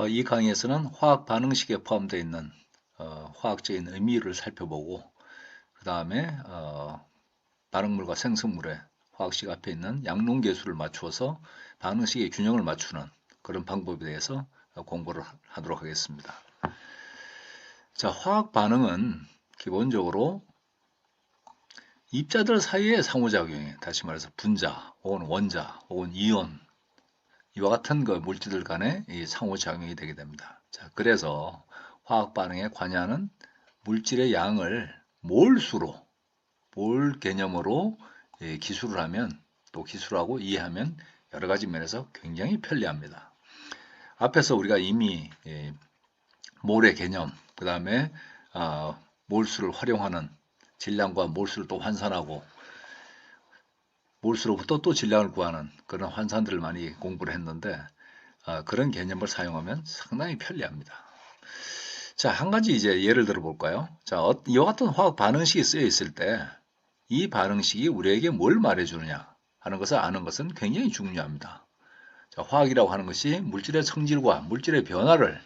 이 강의에서는 화학 반응식에 포함되어 있는 화학적인 의미를 살펴보고 그 다음에 반응물과 생성물의 화학식 앞에 있는 양론계수를 맞추어서 반응식의 균형을 맞추는 그런 방법에 대해서 공부를 하도록 하겠습니다. 자, 화학 반응은 기본적으로 입자들 사이의 상호작용에 다시 말해서 분자 혹은 원자 혹은 이온 이와 같은 그 물질들 간의 이 상호작용이 되게 됩니다. 자, 그래서 화학 반응에 관여하는 물질의 양을 몰수로, 몰 개념으로 기술을 하면 또 기술하고 이해하면 여러 가지 면에서 굉장히 편리합니다. 앞에서 우리가 이미 몰의 개념, 그 다음에 몰수를 활용하는 질량과 몰수를 또 환산하고 몰수로부터 또 질량을 구하는 그런 환산들을 많이 공부를 했는데 그런 개념을 사용하면 상당히 편리합니다. 자, 한 가지 이제 예를 들어 볼까요? 자, 이와 같은 화학 반응식이 쓰여 있을 때 이 반응식이 우리에게 뭘 말해주느냐 하는 것을 아는 것은 굉장히 중요합니다. 자, 화학이라고 하는 것이 물질의 성질과 물질의 변화를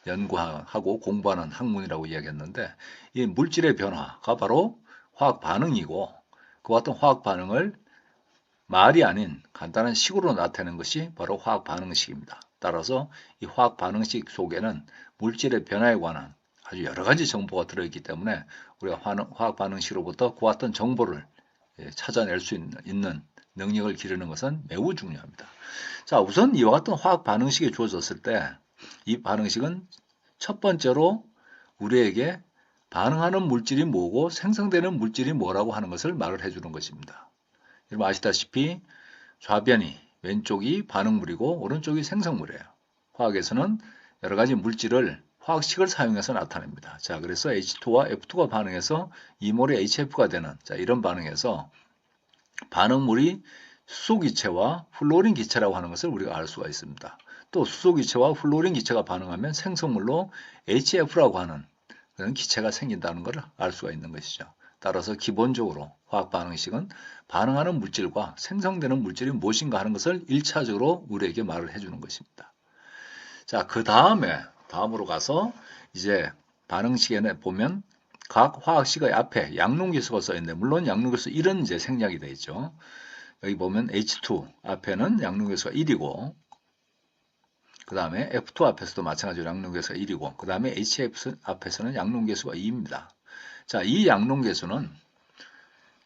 연구하고 공부하는 학문이라고 이야기했는데 이 물질의 변화가 바로 화학 반응이고 그와 같은 화학 반응을 말이 아닌 간단한 식으로 나타내는 것이 바로 화학 반응식입니다. 따라서 이 화학 반응식 속에는 물질의 변화에 관한 아주 여러 가지 정보가 들어있기 때문에 우리가 화학 반응식으로부터 그와 같은 정보를 찾아낼 수 있는 능력을 기르는 것은 매우 중요합니다. 자, 우선 이와 같은 화학 반응식이 주어졌을 때 이 반응식은 첫 번째로 우리에게 반응하는 물질이 뭐고 생성되는 물질이 뭐라고 하는 것을 말을 해주는 것입니다. 여러분 아시다시피 좌변이 왼쪽이 반응물이고 오른쪽이 생성물이에요. 화학에서는 여러 가지 물질을 화학식을 사용해서 나타냅니다. 자, 그래서 H2와 F2가 반응해서 2몰의 HF가 되는 이런 반응에서 반응물이 수소기체와 플로린 기체라고 하는 것을 우리가 알 수가 있습니다. 또 수소기체와 플로린 기체가 반응하면 생성물로 HF라고 하는 그런 기체가 생긴다는 것을 알 수가 있는 것이죠. 따라서 기본적으로 화학 반응식은 반응하는 물질과 생성되는 물질이 무엇인가 하는 것을 1차적으로 우리에게 말을 해주는 것입니다. 자, 그 다음으로 가서 이제 반응식에 보면 각 화학식의 앞에 양론계수가 써 있는데 물론 양론계수 1은 이제 생략이 되어 있죠. 여기 보면 H2 앞에는 양론계수가 1이고 그 다음에 F2 앞에서도 마찬가지로 양론계수가 1이고 그 다음에 HF 앞에서는 양론계수가 2입니다. 자, 이 양론계수는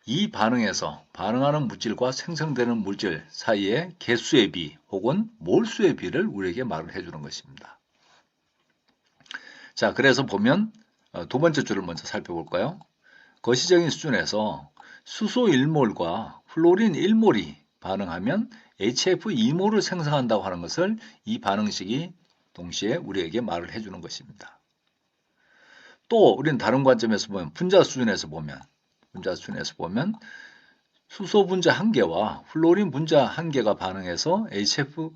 이 반응에서 반응하는 물질과 생성되는 물질 사이의 개수의 비 혹은 몰수의 비를 우리에게 말을 해주는 것입니다. 자, 그래서 보면 두 번째 줄을 먼저 살펴볼까요? 거시적인 수준에서 수소 1몰과 플로린 1몰이 반응하면 HF 2몰을 생성한다고 하는 것을 이 반응식이 동시에 우리에게 말을 해주는 것입니다. 또 우리는 다른 관점에서 보면 분자 수준에서 보면 수소 분자 1개와 플로린 분자 1개가 반응해서 HF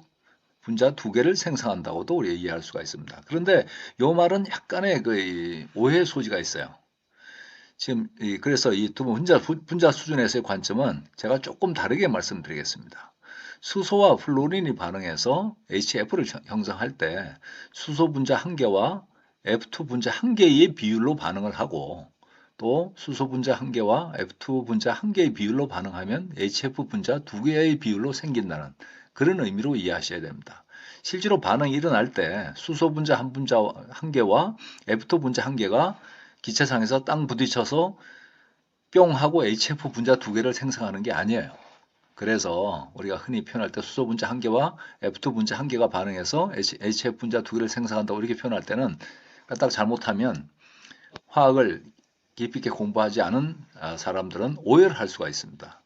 분자 2개를 생성한다고도 우리가 이해할 수가 있습니다. 그런데 이 말은 약간의 그 오해 소지가 있어요. 지금 그래서 이 두 분자 수준에서의 관점은 제가 조금 다르게 말씀드리겠습니다. 수소와 플로린이 반응해서 HF를 형성할 때 수소 분자 1개와 F2 분자 1개의 비율로 반응을 하고 또 수소 분자 1개와 F2 분자 1개의 비율로 반응하면 HF 분자 2개의 비율로 생긴다는 그런 의미로 이해하셔야 됩니다. 실제로 반응이 일어날 때 수소 분자 1개와 F2 분자 1개가 기체상에서 땅 부딪혀서 뿅 하고 HF 분자 2개를 생성하는 게 아니에요. 그래서 우리가 흔히 표현할 때 수소 분자 1개와 F2 분자 1개가 반응해서 HF 분자 2개를 생성한다고 이렇게 표현할 때는 딱 잘못하면 화학을 깊이 있게 공부하지 않은 사람들은 오해를 할 수가 있습니다.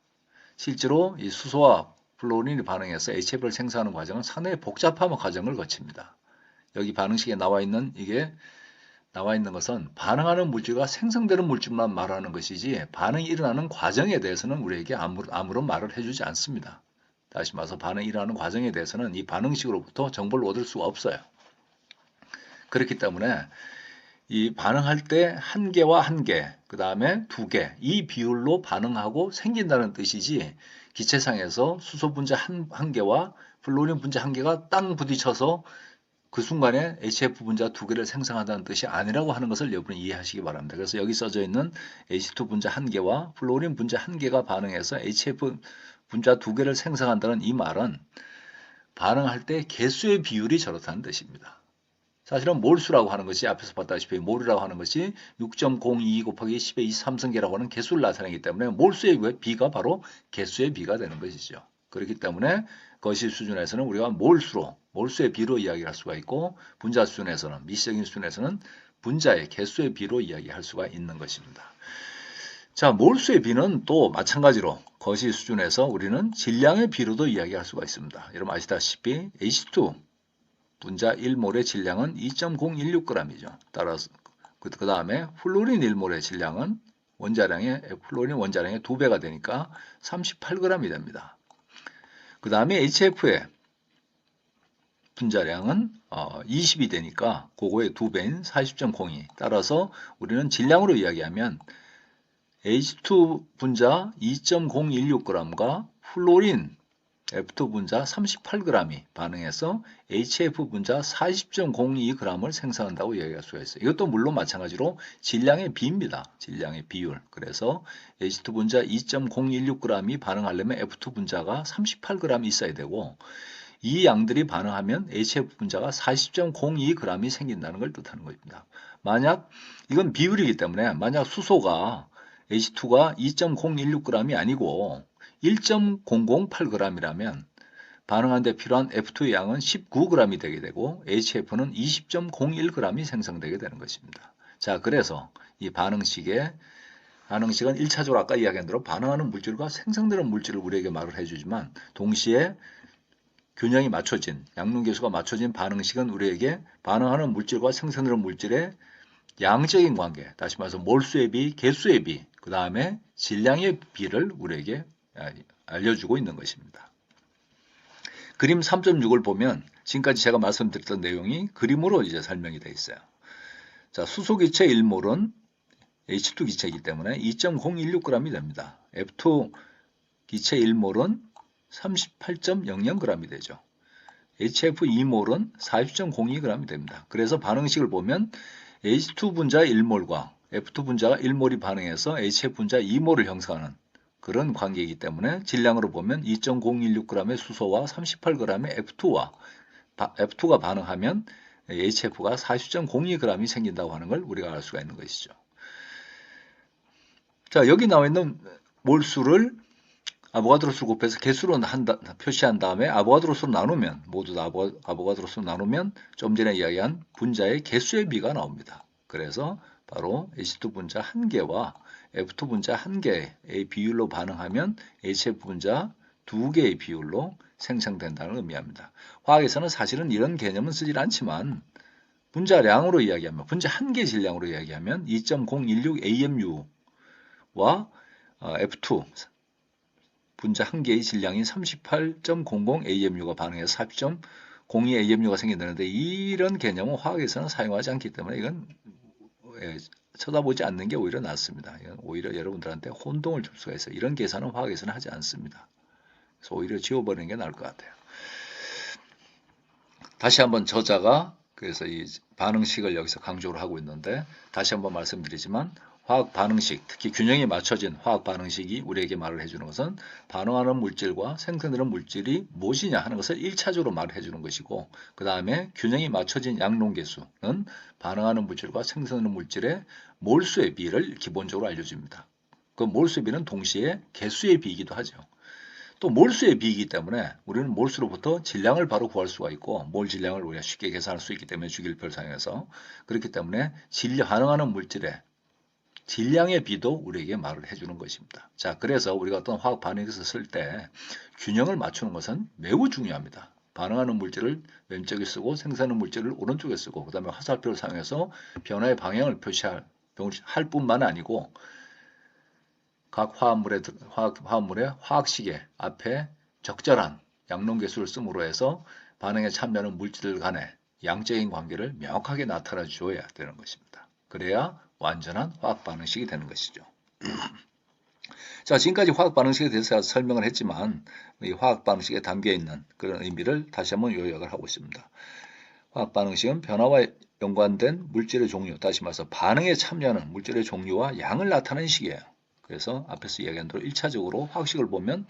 실제로 이 수소와 플로린이 반응해서 HF를 생성하는 과정은 상당히 복잡한 과정을 거칩니다. 여기 반응식에 나와 있는 것은 반응하는 물질과 생성되는 물질만 말하는 것이지 반응이 일어나는 과정에 대해서는 우리에게 아무런 말을 해주지 않습니다. 다시 말해서 반응이 일어나는 과정에 대해서는 이 반응식으로부터 정보를 얻을 수가 없어요. 그렇기 때문에 이 반응할 때 1개와 1개, 그 다음에 2개, 이 비율로 반응하고 생긴다는 뜻이지 기체상에서 수소 분자 1개와 플로린 분자 1개가 땅 부딪혀서 그 순간에 HF 분자 두 개를 생성한다는 뜻이 아니라고 하는 것을 여러분이 이해하시기 바랍니다. 그래서 여기 써져 있는 H2 분자 한 개와 플로린 분자 한 개가 반응해서 HF 분자 두 개를 생성한다는 이 말은 반응할 때 개수의 비율이 저렇다는 뜻입니다. 사실은 몰수라고 하는 것이 앞에서 봤다시피 몰이라고 하는 것이 6.02 곱하기 10의 23승계라고 하는 개수를 나타내기 때문에 몰수의 비가 바로 개수의 비가 되는 것이죠. 그렇기 때문에 거시 수준에서는 우리가 몰수의 비로 이야기할 수가 있고 분자 수준에서는 미시적인 수준에서는 분자의 개수의 비로 이야기할 수가 있는 것입니다. 자, 몰수의 비는 또 마찬가지로 거시 수준에서 우리는 질량의 비로도 이야기할 수가 있습니다. 여러분 아시다시피 H2 분자 1몰의 질량은 2.016g이죠. 따라서 그 다음에 플로린 1몰의 질량은 플로린 원자량의 2배가 되니까 38g이 됩니다. 그 다음에 HF의 분자량은 20이 되니까 그거의 2배인 40.02. 따라서 우리는 질량으로 이야기하면 H2 분자 2.016g과 플로린 F2 분자 38g이 반응해서 HF 분자 40.02g을 생성한다고 이야기할 수가 있어요. 이것도 물론 마찬가지로 질량의 비입니다. 질량의 비율. 그래서 H2 분자 2.016g이 반응하려면 F2 분자가 38g 있어야 되고 이 양들이 반응하면 HF 분자가 40.02g이 생긴다는 걸 뜻하는 겁니다. 만약 이건 비율이기 때문에 만약 수소가 H2가 2.016g이 아니고 1.008g이라면 반응하는 데 필요한 F2의 양은 19g이 되게 되고 HF는 20.01g이 생성되게 되는 것입니다. 자, 그래서 이 반응식은 1차적으로 아까 이야기한 대로 반응하는 물질과 생성되는 물질을 우리에게 말을 해주지만 동시에 균형이 맞춰진, 양론계수가 맞춰진 반응식은 우리에게 반응하는 물질과 생성되는 물질의 양적인 관계, 다시 말해서 몰수의 비, 개수의 비, 그 다음에 질량의 비를 우리에게 알려주고 있는 것입니다. 그림 3.6을 보면 지금까지 제가 말씀드렸던 내용이 그림으로 이제 설명이 되어 있어요. 자, 수소기체 1몰은 H2 기체이기 때문에 2.016g이 됩니다. F2 기체 1몰은 38.00g이 되죠. HF 2몰은 40.02g이 됩니다. 그래서 반응식을 보면 H2 분자 1몰과 F2 분자가 1몰이 반응해서 HF 분자 2몰을 형성하는 그런 관계이기 때문에 질량으로 보면 2.016g의 수소와 38g의 F2가 반응하면 HF가 40.02g이 생긴다고 하는 걸 우리가 알 수가 있는 것이죠. 자, 여기 나와 있는 몰수를 아보가드로수를 곱해서 개수로 표시한 다음에 아보가드로수로 나누면 모두 다 아보가드로수로 나누면 좀 전에 이야기한 분자의 개수의 비가 나옵니다. 그래서 바로 H2 분자 1개와 F2 분자 1개의 비율로 반응하면 HF 분자 2개의 비율로 생성된다는 의미합니다. 화학에서는 사실은 이런 개념은 쓰질 않지만 분자량으로 이야기하면 분자 1개 질량으로 이야기하면 2.016 AMU와 F2 분자 1개의 질량인 38.00 AMU가 반응해서 40.02 AMU가 생긴다는데 이런 개념은 화학에서는 사용하지 않기 때문에 이건 쳐다보지 않는 게 오히려 낫습니다. 오히려 여러분들한테 혼동을 줄 수가 있어요. 이런 계산은 화학에서는 하지 않습니다. 그래서 오히려 지워버리는 게 나을 것 같아요. 다시 한번 저자가 그래서 이 반응식을 여기서 강조를 하고 있는데 다시 한번 말씀드리지만 화학 반응식, 특히 균형이 맞춰진 화학 반응식이 우리에게 말을 해주는 것은 반응하는 물질과 생성되는 물질이 무엇이냐 하는 것을 1차적으로 말을 해주는 것이고 그 다음에 균형이 맞춰진 양론계수는 반응하는 물질과 생성되는 물질의 몰수의 비를 기본적으로 알려줍니다. 그 몰수의 비는 동시에 개수의 비이기도 하죠. 또 몰수의 비이기 때문에 우리는 몰수로부터 질량을 바로 구할 수가 있고 몰 질량을 우리가 쉽게 계산할 수 있기 때문에 주기율표를 사용해서 그렇기 때문에 반응하는 물질의 질량의 비도 우리에게 말을 해주는 것입니다. 자, 그래서 우리가 어떤 화학 반응에서 쓸 때 균형을 맞추는 것은 매우 중요합니다. 반응하는 물질을 왼쪽에 쓰고 생성하는 물질을 오른쪽에 쓰고 그 다음에 화살표를 사용해서 변화의 방향을 표시할 뿐만 아니고 각 화합물의 화학식의 앞에 적절한 양론계수를 씀으로 해서 반응에 참여하는 물질들 간의 양적인 관계를 명확하게 나타내 주어야 되는 것입니다. 그래야 완전한 화학 반응식이 되는 것이죠. 자, 지금까지 화학 반응식에 대해서 설명을 했지만 이 화학 반응식에 담겨 있는 그런 의미를 다시 한번 요약을 하고 있습니다. 화학 반응식은 변화와 연관된 물질의 종류, 다시 말해서 반응에 참여하는 물질의 종류와 양을 나타내는 식이에요. 그래서 앞에서 이야기한 대로 1차적으로 화학식을 보면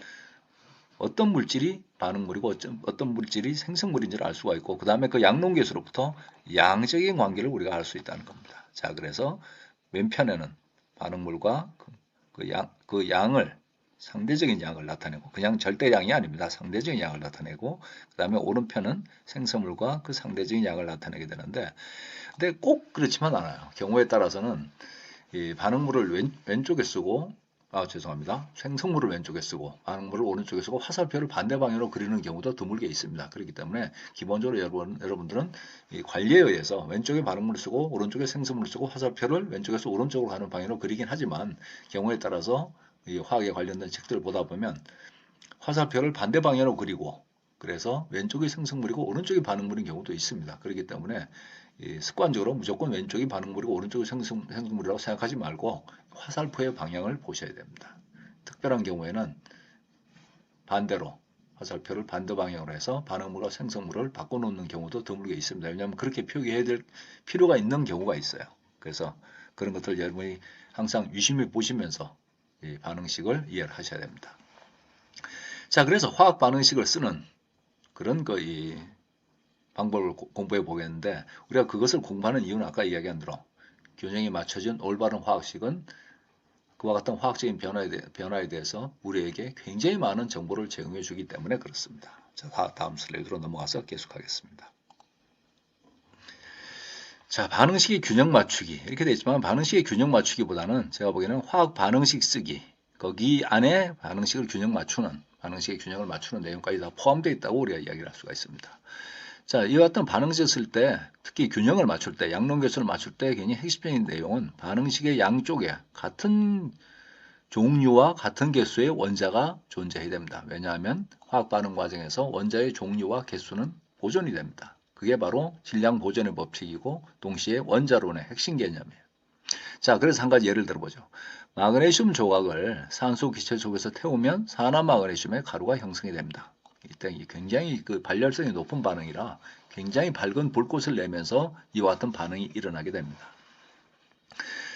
어떤 물질이 반응물이고 어떤 물질이 생성물인지를 알 수가 있고, 그 다음에 그 양론계수로부터 양적인 관계를 우리가 알 수 있다는 겁니다. 자, 그래서 왼편에는 반응물과 그 양을, 상대적인 양을 나타내고, 그냥 절대량이 아닙니다. 상대적인 양을 나타내고, 그 다음에 오른편은 생성물과 그 상대적인 양을 나타내게 되는데, 근데 꼭 그렇지만 않아요. 경우에 따라서는 이 반응물을 왼쪽에 쓰고, 죄송합니다. 생성물을 왼쪽에 쓰고 반응물을 오른쪽에 쓰고 화살표를 반대 방향으로 그리는 경우도 드물게 있습니다. 그렇기 때문에 기본적으로 여러분들은 이 관리에 의해서 왼쪽에 반응물을 쓰고 오른쪽에 생성물을 쓰고 화살표를 왼쪽에서 오른쪽으로 가는 방향으로 그리긴 하지만, 경우에 따라서 이 화학에 관련된 책들을 보다 보면 화살표를 반대 방향으로 그리고, 그래서 왼쪽이 생성물이고 오른쪽이 반응물인 경우도 있습니다. 그렇기 때문에 습관적으로 무조건 왼쪽이 반응물이고 오른쪽이 생성물이라고 생각하지 말고 화살표의 방향을 보셔야 됩니다. 특별한 경우에는 반대로 화살표를 반대 방향으로 해서 반응물과 생성물을 바꿔놓는 경우도 드물게 있습니다. 왜냐하면 그렇게 표기해야 될 필요가 있는 경우가 있어요. 그래서 그런 것들 여러분이 항상 유심히 보시면서 이 반응식을 이해를 하셔야 됩니다. 자, 그래서 화학 반응식을 쓰는 그런 이 방법을 공부해 보겠는데, 우리가 그것을 공부하는 이유는 아까 이야기한 대로 균형이 맞춰진 올바른 화학식은 그와 같은 화학적인 변화에 대해서 우리에게 굉장히 많은 정보를 제공해 주기 때문에 그렇습니다. 자, 다음 슬라이드로 넘어가서 계속하겠습니다. 자, 반응식의 균형 맞추기 이렇게 되어 있지만, 반응식의 균형 맞추기보다는 제가 보기에는 화학 반응식 쓰기, 거기 안에 반응식을 균형 맞추는, 반응식의 균형을 맞추는 내용까지 다 포함되어 있다고 우리가 이야기를 할 수가 있습니다. 자, 이와 같은 반응식을 쓸 때, 특히 균형을 맞출 때, 양론계수를 맞출 때 굉장히 핵심적인 내용은 반응식의 양쪽에 같은 종류와 같은 개수의 원자가 존재해야 됩니다. 왜냐하면 화학 반응 과정에서 원자의 종류와 개수는 보존이 됩니다. 그게 바로 질량 보존의 법칙이고 동시에 원자론의 핵심 개념이에요. 자, 그래서 한 가지 예를 들어보죠. 마그네슘 조각을 산소 기체 속에서 태우면 산화마그네슘의 가루가 형성이 됩니다. 이때 굉장히 그 발열성이 높은 반응이라 굉장히 밝은 불꽃을 내면서 이와 같은 반응이 일어나게 됩니다.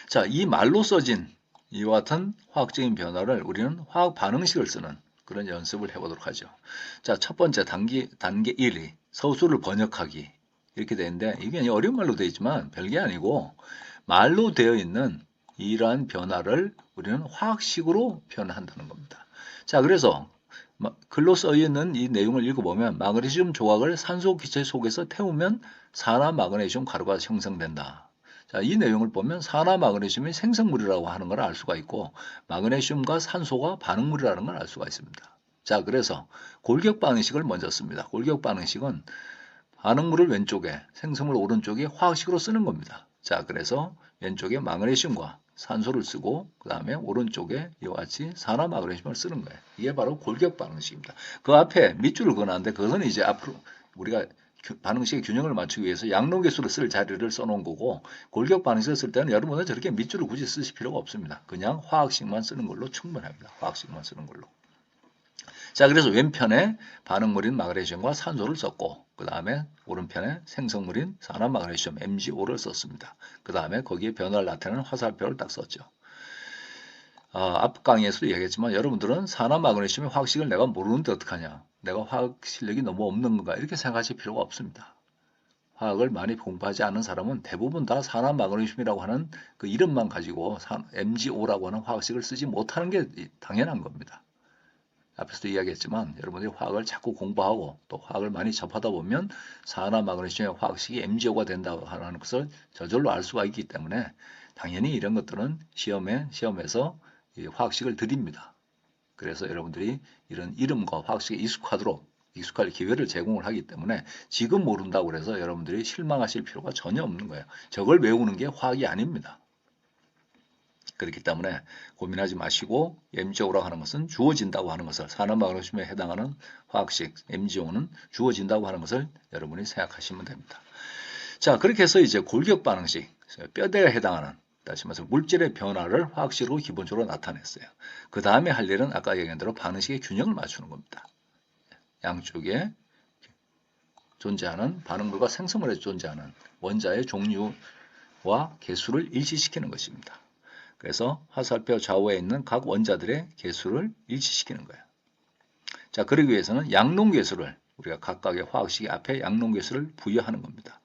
자, 이 말로 써진 이와 같은 화학적인 변화를 우리는 화학 반응식을 쓰는 그런 연습을 해보도록 하죠. 자, 첫 번째 단계 1이 서술을 번역하기 이렇게 되는데, 이게 어려운 말로 되어 있지만 별게 아니고 말로 되어 있는 이러한 변화를 우리는 화학식으로 표현한다는 겁니다. 자, 그래서 글로 써 있는 이 내용을 읽어보면 마그네슘 조각을 산소 기체 속에서 태우면 산화마그네슘 가루가 형성된다. 자, 이 내용을 보면 산화마그네슘이 생성물이라고 하는 걸 알 수가 있고, 마그네슘과 산소가 반응물이라는 걸 알 수가 있습니다. 자, 그래서 골격 반응식을 먼저 씁니다. 골격 반응식은 반응물을 왼쪽에, 생성물 오른쪽에 화학식으로 쓰는 겁니다. 자, 그래서 왼쪽에 마그네슘과 산소를 쓰고 그 다음에 오른쪽에 이와 같이 산화마그네슘을 쓰는 거예요. 이게 바로 골격 반응식입니다. 그 앞에 밑줄을 그어놨는데 그것은 이제 앞으로 우리가 반응식의 균형을 맞추기 위해서 양론계수를 쓸 자리를 써놓은 거고, 골격 반응식을 쓸 때는 여러분은 저렇게 밑줄을 굳이 쓰실 필요가 없습니다. 그냥 화학식만 쓰는 걸로 충분합니다. 화학식만 쓰는 걸로. 자, 그래서 왼편에 반응물인 마그네슘과 산소를 썼고, 그 다음에 오른편에 생성물인 산화마그네슘 MgO를 썼습니다. 그 다음에 거기에 변화를 나타내는 화살표를 딱 썼죠. 앞 강의에서도 얘기했지만 여러분들은 산화마그네슘의 화학식을 내가 모르는데 어떡하냐, 내가 화학 실력이 너무 없는 건가, 이렇게 생각하실 필요가 없습니다. 화학을 많이 공부하지 않은 사람은 대부분 다 산화마그네슘이라고 하는 그 이름만 가지고 MgO라고 하는 화학식을 쓰지 못하는 게 당연한 겁니다. 앞에서도 이야기했지만 여러분들이 화학을 자꾸 공부하고 또 화학을 많이 접하다 보면 산화마그네슘의 화학식이 MgO가 된다고 하는 것을 저절로 알 수가 있기 때문에 당연히 이런 것들은 시험에서 화학식을 드립니다. 그래서 여러분들이 이런 이름과 화학식에 익숙할 기회를 제공을 하기 때문에 지금 모른다고 해서 여러분들이 실망하실 필요가 전혀 없는 거예요. 저걸 외우는 게 화학이 아닙니다. 그렇기 때문에 고민하지 마시고, MgO라고 하는 것은 주어진다고 하는 것을, 산화마그네슘에 해당하는 화학식 MgO는 주어진다고 하는 것을 여러분이 생각하시면 됩니다. 자, 그렇게 해서 이제 골격 반응식, 뼈대에 해당하는, 다시 말해서 물질의 변화를 화학식으로 기본적으로 나타냈어요. 그 다음에 할 일은 아까 얘기한 대로 반응식의 균형을 맞추는 겁니다. 양쪽에 존재하는 반응물과 생성물에 존재하는 원자의 종류와 개수를 일치시키는 것입니다. 그래서 화살표 좌우에 있는 각 원자들의 개수를 일치시키는 거예요. 자, 그러기 위해서는 양론계수를 우리가 각각의 화학식의 앞에 양론계수를 부여하는 겁니다.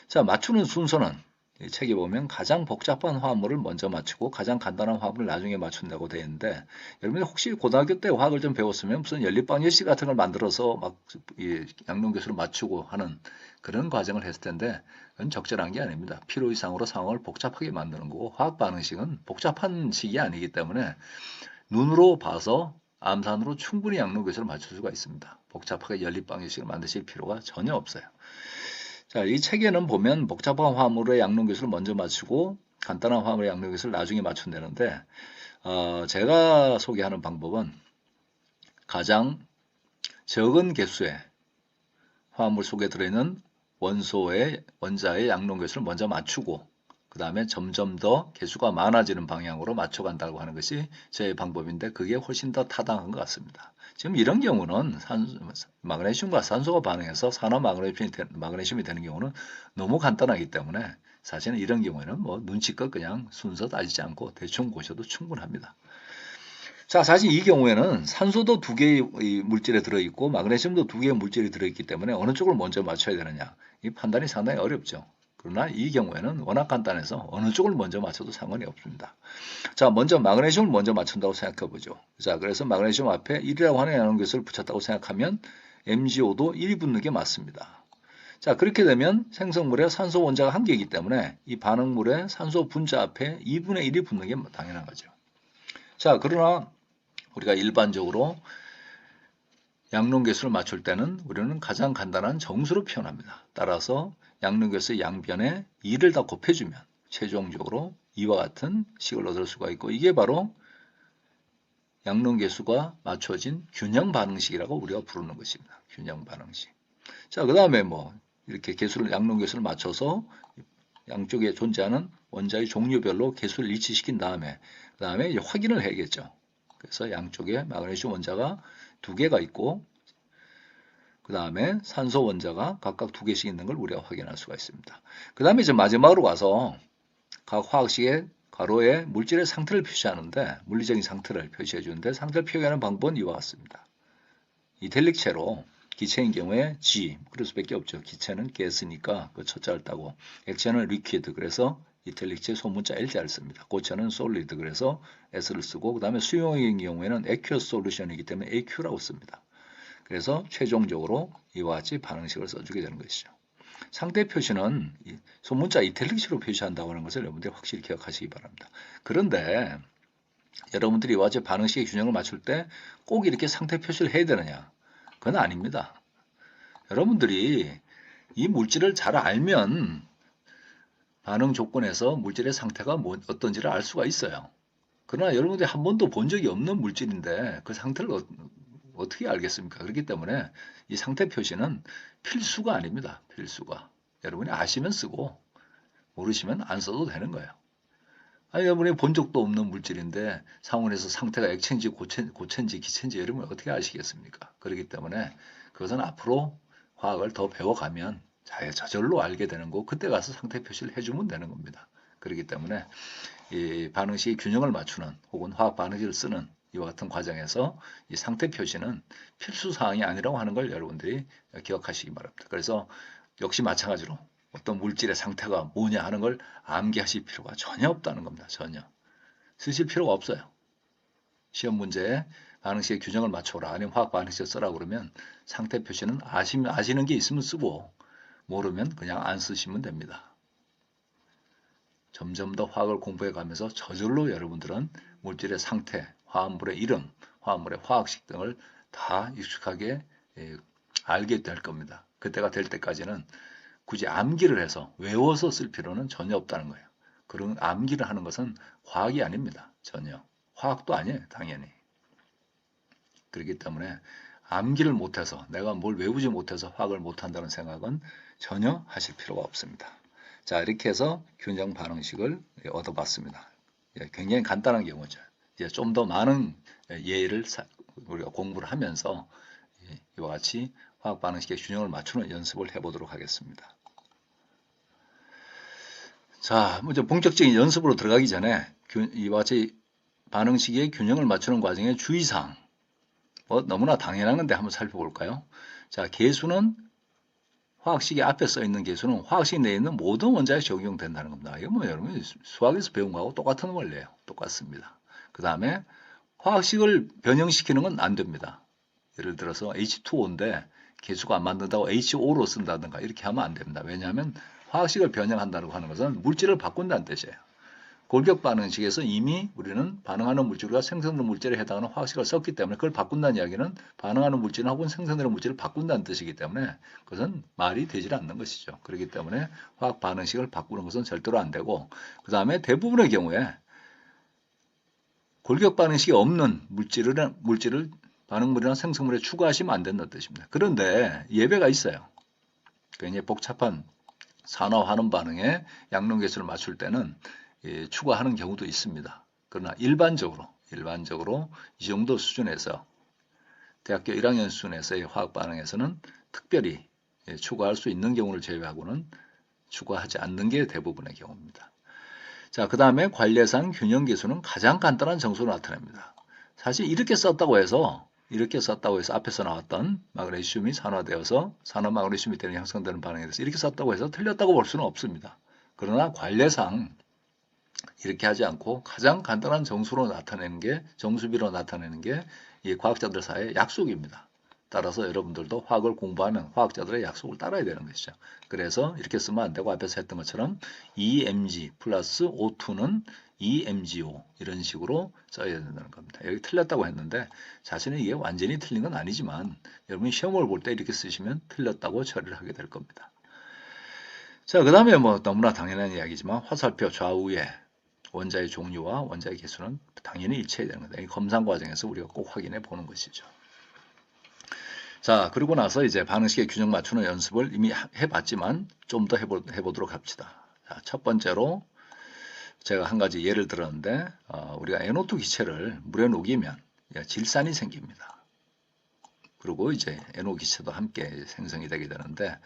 자, 맞추는 순서는 이 책에 보면 가장 복잡한 화합물을 먼저 맞추고 가장 간단한 화합물을 나중에 맞춘다고 되어 있는데, 여러분이 혹시 고등학교 때 화학을 좀 배웠으면 무슨 연립방정식 같은 걸 만들어서 막 이 양론계수를 맞추고 하는 그런 과정을 했을 텐데, 그건 적절한 게 아닙니다. 필요 이상으로 상황을 복잡하게 만드는 거고, 화학 반응식은 복잡한 식이 아니기 때문에 눈으로 봐서 암산으로 충분히 양론계수를 맞출 수가 있습니다. 복잡하게 연립방정식을 만드실 필요가 전혀 없어요. 자, 이 책에는 보면 복잡한 화합물의 양론계수를 먼저 맞추고 간단한 화합물의 양론계수를 나중에 맞춘다는데, 제가 소개하는 방법은 가장 적은 개수의 화합물 속에 들어있는 원자의 양론계수를 먼저 맞추고 그 다음에 점점 더 개수가 많아지는 방향으로 맞춰간다고 하는 것이 제 방법인데, 그게 훨씬 더 타당한 것 같습니다. 지금 이런 경우는 마그네슘과 산소가 반응해서 산화 마그네슘이 되는 경우는 너무 간단하기 때문에 사실은 이런 경우에는 뭐 눈치껏 그냥 순서 따지지 않고 대충 보셔도 충분합니다. 자, 사실 이 경우에는 산소도 2개의 물질에 들어있고 마그네슘도 2개의 물질이 들어있기 때문에 어느 쪽을 먼저 맞춰야 되느냐, 이 판단이 상당히 어렵죠. 그러나 이 경우에는 워낙 간단해서 어느 쪽을 먼저 맞춰도 상관이 없습니다. 자, 먼저 마그네슘을 먼저 맞춘다고 생각해 보죠. 자, 그래서 마그네슘 앞에 1이라고 하는 양론계수를 붙였다고 생각하면 MgO도 1이 붙는 게 맞습니다. 자, 그렇게 되면 생성물에 산소 원자가 1개이기 때문에 이 반응물에 산소 분자 앞에 2분의 1이 붙는 게 당연한 거죠. 자, 그러나 우리가 일반적으로 양론계수를 맞출 때는 우리는 가장 간단한 정수로 표현합니다. 따라서 양론계수의 양변에 2를 다 곱해주면 최종적으로 이와 같은 식을 얻을 수가 있고, 이게 바로 양론계수가 맞춰진 균형 반응식이라고 우리가 부르는 것입니다. 균형 반응식. 자, 그 다음에 뭐 이렇게 양론계수를 맞춰서 양쪽에 존재하는 원자의 종류별로 개수를 일치시킨 다음에 그 다음에 확인을 해야겠죠. 그래서 양쪽에 마그네슘 원자가 2개가 있고 그 다음에 산소 원자가 각각 2개씩 있는 걸 우리가 확인할 수가 있습니다. 그 다음에 이제 마지막으로 가서 각 화학식의 가로에 물질의 상태를 표시하는데, 물리적인 상태를 표시해 주는데, 상태를 표현하는 방법은 이와 같습니다. 이탈릭체로 기체인 경우에 G, 그럴 수밖에 없죠. 기체는 가스니까 그 첫자를 따고, 액체는 liquid, 그래서 이탈릭체 소문자 L자를 씁니다. 고체는 solid, 그래서 S를 쓰고, 그 다음에 수용액인 경우에는 aqueous solution이기 때문에 AQ라고 씁니다. 그래서 최종적으로 이와 같이 반응식을 써주게 되는 것이죠. 상태 표시는 소문자 이탈릭시로 표시한다고 하는 것을 여러분들이 확실히 기억하시기 바랍니다. 그런데 여러분들이 이와 같이 반응식의 균형을 맞출 때 꼭 이렇게 상태 표시를 해야 되느냐? 그건 아닙니다. 여러분들이 이 물질을 잘 알면 반응 조건에서 물질의 상태가 어떤지를 알 수가 있어요. 그러나 여러분들이 한 번도 본 적이 없는 물질인데 그 상태를 어떻게 알겠습니까? 그렇기 때문에 이 상태 표시는 필수가 아닙니다. 필수가. 여러분이 아시면 쓰고 모르시면 안 써도 되는 거예요. 아니, 여러분이 본 적도 없는 물질인데 상온에서 상태가 액체인지 고체인지 기체인지 여러분이 어떻게 아시겠습니까? 그렇기 때문에 그것은 앞으로 화학을 더 배워가면 저절로 알게 되는 거고, 그때 가서 상태 표시를 해주면 되는 겁니다. 그렇기 때문에 이 반응식의 균형을 맞추는 혹은 화학 반응식을 쓰는 이와 같은 과정에서 이 상태 표시는 필수 사항이 아니라고 하는 걸 여러분들이 기억하시기 바랍니다. 그래서 역시 마찬가지로 어떤 물질의 상태가 뭐냐 하는 걸 암기하실 필요가 전혀 없다는 겁니다. 전혀. 쓰실 필요가 없어요. 시험 문제에 반응식의 균형을 맞춰라, 아니면 화학 반응식을 쓰라고 그러면 상태 표시는 아시는 게 있으면 쓰고 모르면 그냥 안 쓰시면 됩니다. 점점 더 화학을 공부해 가면서 저절로 여러분들은 물질의 상태, 화합물의 이름, 화합물의 화학식 등을 다 익숙하게 알게 될 겁니다. 그때가 될 때까지는 굳이 암기를 해서 외워서 쓸 필요는 전혀 없다는 거예요. 그런 암기를 하는 것은 화학이 아닙니다. 전혀. 화학도 아니에요. 당연히. 그렇기 때문에 암기를 못해서, 내가 뭘 외우지 못해서 화학을 못한다는 생각은 전혀 하실 필요가 없습니다. 자, 이렇게 해서 균형 반응식을 얻어봤습니다. 굉장히 간단한 경우죠. 이제 좀 더 많은 예를 우리가 공부를 하면서 이와 같이 화학 반응식의 균형을 맞추는 연습을 해보도록 하겠습니다. 자, 먼저 본격적인 연습으로 들어가기 전에 이와 같이 반응식의 균형을 맞추는 과정의 주의사항, 너무나 당연한 건데 한번 살펴볼까요? 자, 계수는 화학식이 앞에 써 있는 계수는 화학식 내에 있는 모든 원자에 적용된다는 겁니다. 이거 뭐 여러분 수학에서 배운 거하고 똑같은 원리예요. 똑같습니다. 그 다음에 화학식을 변형시키는 건 안 됩니다. 예를 들어서 H2O인데 계수가 안 맞는다고 HO로 쓴다든가 이렇게 하면 안 됩니다. 왜냐하면 화학식을 변형한다고 하는 것은 물질을 바꾼다는 뜻이에요. 골격 반응식에서 이미 우리는 반응하는 물질과 생성되는 물질에 해당하는 화학식을 썼기 때문에 그걸 바꾼다는 이야기는 반응하는 물질 혹은 생성되는 물질을 바꾼다는 뜻이기 때문에 그것은 말이 되질 않는 것이죠. 그렇기 때문에 화학 반응식을 바꾸는 것은 절대로 안 되고, 그 다음에 대부분의 경우에 골격 반응식이 없는 물질을 반응물이나 생성물에 추가하시면 안 된다는 뜻입니다. 그런데 예외가 있어요. 굉장히 복잡한 산화 환원 반응에 양론계수를 맞출 때는 추가하는 경우도 있습니다. 그러나 일반적으로 이 정도 수준에서 대학교 1학년 수준에서의 화학 반응에서는 특별히 추가할 수 있는 경우를 제외하고는 추가하지 않는 게 대부분의 경우입니다. 자, 그 다음에 관례상 균형계수는 가장 간단한 정수로 나타냅니다. 사실 이렇게 썼다고 해서 앞에서 나왔던 마그네슘이 산화되어서 산화 마그네슘이 되는 형성되는 반응에 대해서 이렇게 썼다고 해서 틀렸다고 볼 수는 없습니다. 그러나 관례상 이렇게 하지 않고 가장 간단한 정수비로 나타내는 게 이 과학자들 사이의 약속입니다. 따라서 여러분들도 화학을 공부하는 과학자들의 약속을 따라야 되는 것이죠. 그래서 이렇게 쓰면 안 되고 앞에서 했던 것처럼 EMG 플러스 O2는 EMGO 이런 식으로 써야 된다는 겁니다. 여기 틀렸다고 했는데 사실은 이게 완전히 틀린 건 아니지만 여러분이 시험을 볼 때 이렇게 쓰시면 틀렸다고 처리를 하게 될 겁니다. 자, 그 다음에 뭐 너무나 당연한 이야기지만 화살표 좌우에 원자의 종류와 원자의 개수는 당연히 일치해야 되는 겁니다. 이 검상 과정에서 우리가 꼭 확인해 보는 것이죠. 자, 그리고 나서 이제 반응식의 균형 맞추는 연습을 이미 해봤지만 좀 더 해보도록 합시다. 자, 첫 번째로 제가 한 가지 예를 들었는데 우리가 NO2 기체를 물에 녹이면 질산이 생깁니다. 그리고 이제 NO 기체도 함께 생성이 되게 되는데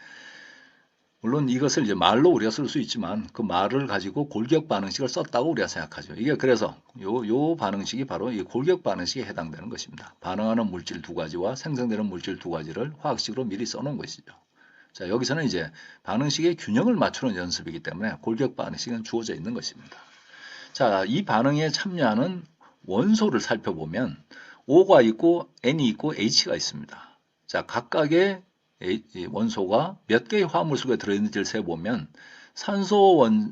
물론 이것을 이제 말로 우리가 쓸 수 있지만 그 말을 가지고 골격 반응식을 썼다고 우리가 생각하죠. 이게 그래서 요 반응식이 바로 이 골격 반응식에 해당되는 것입니다. 반응하는 물질 두 가지와 생성되는 물질 두 가지를 화학식으로 미리 써놓은 것이죠. 자, 여기서는 이제 반응식의 균형을 맞추는 연습이기 때문에 골격 반응식은 주어져 있는 것입니다. 자, 이 반응에 참여하는 원소를 살펴보면 O가 있고 N이 있고 H가 있습니다. 자, 각각의 원소가 몇 개의 화합물 속에 들어있는지를 세보면 산소 원은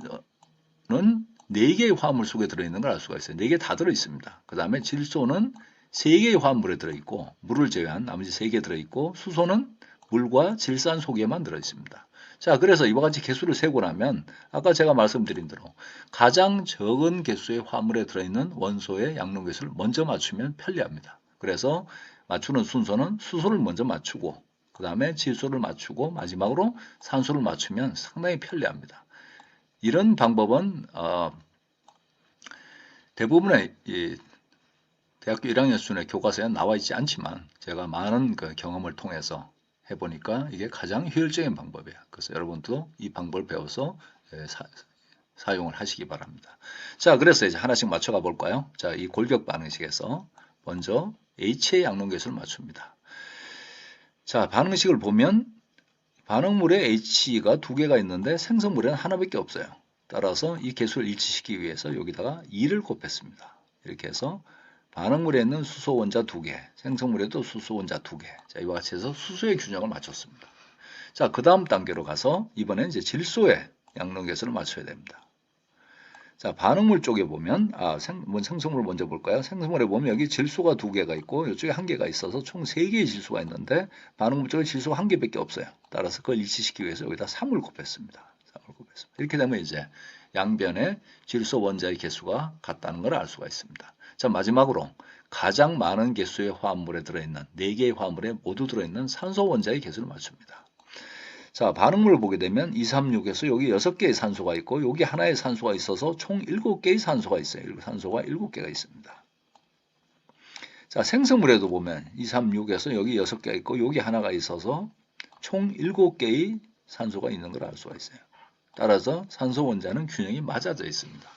4개의 화합물 속에 들어있는 걸 알 수가 있어요. 4개 다 들어있습니다. 그 다음에 질소는 3개의 화합물에 들어있고 물을 제외한 나머지 3개 들어있고 수소는 물과 질산 속에만 들어있습니다. 자, 그래서 이와 같이 개수를 세고 나면 아까 제가 말씀드린 대로 가장 적은 개수의 화합물에 들어있는 원소의 양론계수를 먼저 맞추면 편리합니다. 그래서 맞추는 순서는 수소를 먼저 맞추고 그 다음에 질소를 맞추고 마지막으로 산소를 맞추면 상당히 편리합니다. 이런 방법은 대부분의 대학교 1학년 수준의 교과서에 나와 있지 않지만 제가 많은 그 경험을 통해서 해보니까 이게 가장 효율적인 방법이에요. 그래서 여러분도 이 방법을 배워서 사용을 하시기 바랍니다. 자, 그래서 이제 하나씩 맞춰가 볼까요? 자, 이 골격 반응식에서 먼저 H의 양론계수를 맞춥니다. 자, 반응식을 보면 반응물에 H가 2개가 있는데 생성물에는 하나밖에 없어요. 따라서 이 개수를 일치시키기 위해서 여기다가 2를 곱했습니다. 이렇게 해서 반응물에 있는 수소 원자 2개, 생성물에도 수소 원자 2개. 자, 이와 같이 해서 수소의 균형을 맞췄습니다. 자, 그 다음 단계로 가서 이번엔 이제 질소의 양론계수를 맞춰야 됩니다. 자, 반응물 쪽에 보면 생성물 먼저 볼까요? 생성물에 보면 여기 질소가 2개가 있고 이쪽에 1개가 있어서 총 3개의 질소가 있는데 반응물 쪽에 질소가 1개밖에 없어요. 따라서 그걸 일치시키기 위해서 여기다 3을 곱했습니다. 이렇게 되면 이제 양변에 질소 원자의 개수가 같다는 걸 알 수가 있습니다. 자, 마지막으로 가장 많은 개수의 화합물에 들어있는 4개의 화합물에 모두 들어있는 산소 원자의 개수를 맞춥니다. 자, 반응물을 보게 되면 2, 3, 6에서 여기 6개의 산소가 있고 여기 하나의 산소가 있어서 총 7개의 산소가 있어요. 산소가 7개가 있습니다. 자, 생성물에도 보면 2, 3, 6에서 여기 6개 있고 여기 하나가 있어서 총 7개의 산소가 있는 걸 알 수가 있어요. 따라서 산소 원자는 균형이 맞아져 있습니다.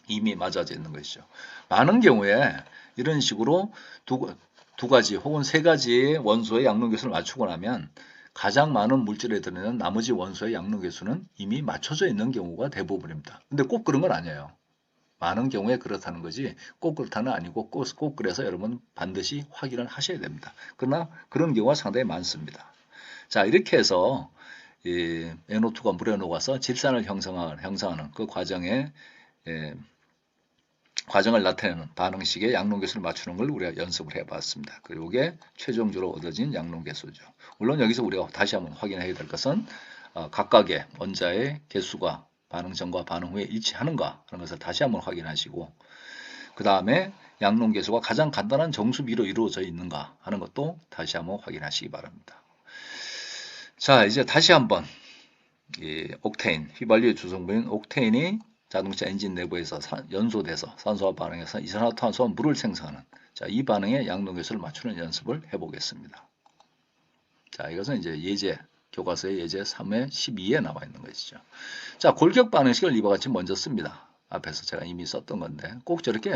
이미 맞아져 있는 것이죠. 많은 경우에 이런 식으로 두 가지 혹은 세 가지의 원소의 양론계수를 맞추고 나면 가장 많은 물질에 들어있는 나머지 원소의 양론계수는 이미 맞춰져 있는 경우가 대부분입니다. 근데 꼭 그런 건 아니에요. 많은 경우에 그렇다는 거지 꼭 그렇다는 아니고 꼭 그래서 여러분 반드시 확인을 하셔야 됩니다. 그러나 그런 경우가 상당히 많습니다. 자, 이렇게 해서 이 NO2가 물에 녹아서 질산을 형성하는 그 과정에 과정을 나타내는 반응식의 양론계수를 맞추는 걸 우리가 연습을 해봤습니다. 그리고 이게 최종적으로 얻어진 양론계수죠. 물론 여기서 우리가 다시 한번 확인해야 될 것은 각각의 원자의 개수가 반응 전과 반응 후에 일치하는가 하는 것을 다시 한번 확인하시고 그 다음에 양론계수가 가장 간단한 정수비로 이루어져 있는가 하는 것도 다시 한번 확인하시기 바랍니다. 자, 이제 다시 한번 이 옥테인, 휘발유의 주성분인 옥테인이 자동차 엔진 내부에서 연소돼서 산소와 반응해서 이산화탄소와 물을 생성하는 이 반응의 양론계수를 맞추는 연습을 해보겠습니다. 자, 이것은 이제 예제 교과서의 예제 3회 12에 나와 있는 것이죠. 자, 골격 반응식을 이와 같이 먼저 씁니다. 앞에서 제가 이미 썼던 건데 꼭 저렇게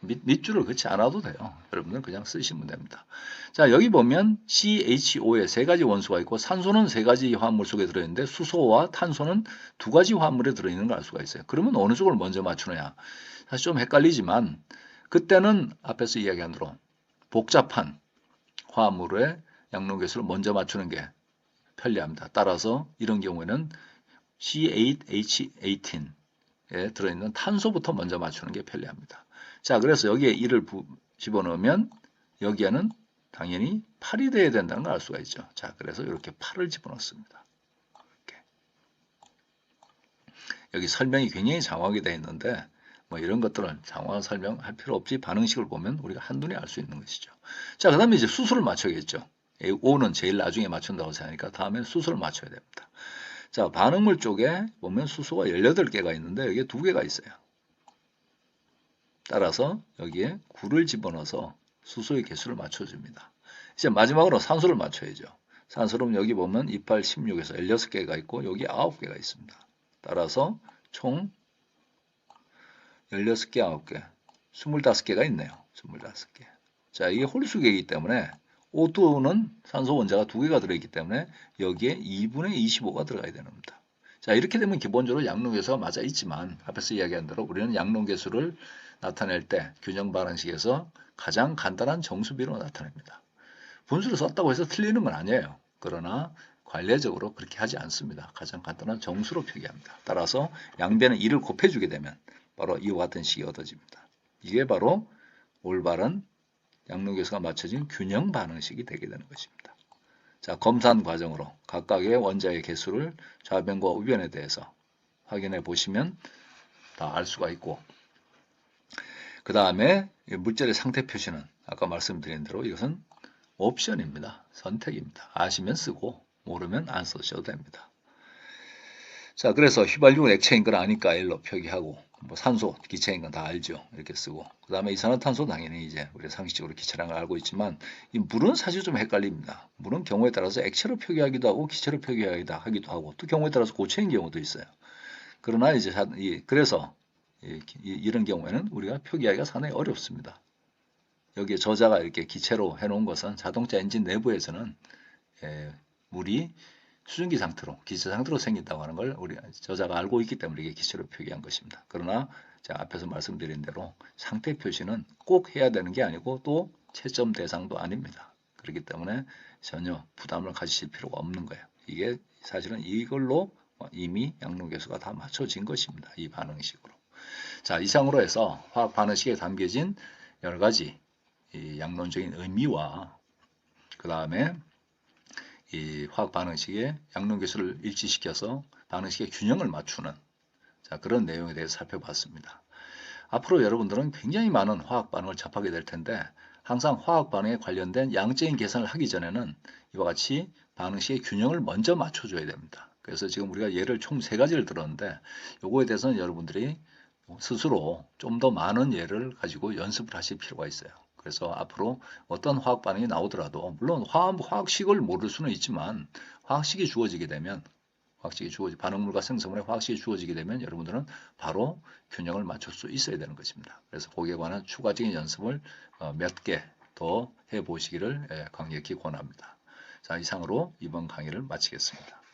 밑줄을 그치 않아도 돼요. 여러분들 그냥 쓰시면 됩니다. 자, 여기 보면 CHO에 세 가지 원소가 있고 산소는 세 가지 화합물 속에 들어있는데 수소와 탄소는 두 가지 화합물에 들어있는 걸 알 수가 있어요. 그러면 어느 쪽을 먼저 맞추느냐. 사실 좀 헷갈리지만 그때는 앞에서 이야기한 대로 복잡한 화합물의 양론계수를 먼저 맞추는 게 편리합니다. 따라서 이런 경우에는 C8H18에 들어있는 탄소부터 먼저 맞추는 게 편리합니다. 자, 그래서 여기에 1을 집어넣으면 여기에는 당연히 8이 돼야 된다는 걸 알 수가 있죠. 자, 그래서 이렇게 8을 집어넣습니다. 이렇게. 여기 설명이 굉장히 장황하게 되어 있는데 뭐 이런 것들은 장황한 설명할 필요 없이 반응식을 보면 우리가 한눈에 알 수 있는 것이죠. 자, 그 다음에 이제 수소를 맞춰야겠죠. O는 제일 나중에 맞춘다고 생각하니까 다음에 수소를 맞춰야 됩니다. 자, 반응물 쪽에 보면 수소가 18개가 있는데 여기에 2개가 있어요. 따라서 여기에 9를 집어넣어서 수소의 개수를 맞춰줍니다. 이제 마지막으로 산소를 맞춰야죠. 산소는 여기 보면 28, 16에서 16개가 있고 여기 9개가 있습니다. 따라서 총 16개, 9개, 25개가 있네요. 25개. 자, 이게 홀수계이기 때문에 O2는 산소 원자가 2개가 들어있기 때문에 여기에 2분의 25가 들어가야 되는 겁니다. 자, 이렇게 되면 기본적으로 양론계수가 맞아 있지만 앞에서 이야기한 대로 우리는 양론계수를 나타낼 때 균형 반응식에서 가장 간단한 정수비로 나타냅니다. 분수를 썼다고 해서 틀리는 건 아니에요. 그러나 관례적으로 그렇게 하지 않습니다. 가장 간단한 정수로 표기합니다. 따라서 양변에 1을 곱해주게 되면 바로 이와 같은 식이 얻어집니다. 이게 바로 올바른 양론계수가 맞춰진 균형 반응식이 되게 되는 것입니다. 자, 검산 과정으로 각각의 원자의 개수를 좌변과 우변에 대해서 확인해 보시면 다 알 수가 있고 그 다음에 물질의 상태 표시는 아까 말씀드린 대로 이것은 옵션입니다. 선택입니다. 아시면 쓰고 모르면 안 쓰셔도 됩니다. 자, 그래서 휘발유는 액체인 걸 아니까 L로 표기하고 뭐 산소, 기체인 건 다 알죠. 이렇게 쓰고 그 다음에 이산화탄소 당연히 이제 우리가 상식적으로 기체라는 걸 알고 있지만 이 물은 사실 좀 헷갈립니다. 물은 경우에 따라서 액체로 표기하기도 하고 기체로 표기하기도 하고 또 경우에 따라서 고체인 경우도 있어요. 그러나 이제 그래서 이런 경우에는 우리가 표기하기가 상당히 어렵습니다. 여기에 저자가 이렇게 기체로 해놓은 것은 자동차 엔진 내부에서는 물이 수증기 상태로, 기체 상태로 생긴다고 하는 걸 우리 저자가 알고 있기 때문에 이게 기체로 표기한 것입니다. 그러나 제가 앞에서 말씀드린 대로 상태 표시는 꼭 해야 되는 게 아니고 또 채점 대상도 아닙니다. 그렇기 때문에 전혀 부담을 가지실 필요가 없는 거예요. 이게 사실은 이걸로 이미 양론계수가 다 맞춰진 것입니다. 이 반응식으로. 자, 이상으로 해서 화학 반응식에 담겨진 여러 가지 이 양론적인 의미와 그 다음에 이 화학 반응식의 양론계수를 일치시켜서 반응식의 균형을 맞추는 그런 내용에 대해서 살펴봤습니다. 앞으로 여러분들은 굉장히 많은 화학 반응을 접하게 될 텐데 항상 화학 반응에 관련된 양적인 계산을 하기 전에는 이와 같이 반응식의 균형을 먼저 맞춰줘야 됩니다. 그래서 지금 우리가 예를 총 3가지를 들었는데 요거에 대해서는 여러분들이 스스로 좀 더 많은 예를 가지고 연습을 하실 필요가 있어요. 그래서 앞으로 어떤 화학 반응이 나오더라도 물론 화학식을 모를 수는 있지만 화학식이 주어지게 되면 반응물과 생성물의 화학식이 주어지게 되면 여러분들은 바로 균형을 맞출 수 있어야 되는 것입니다. 그래서 거기에 관한 추가적인 연습을 몇 개 더 해보시기를 강력히 권합니다. 자, 이상으로 이번 강의를 마치겠습니다.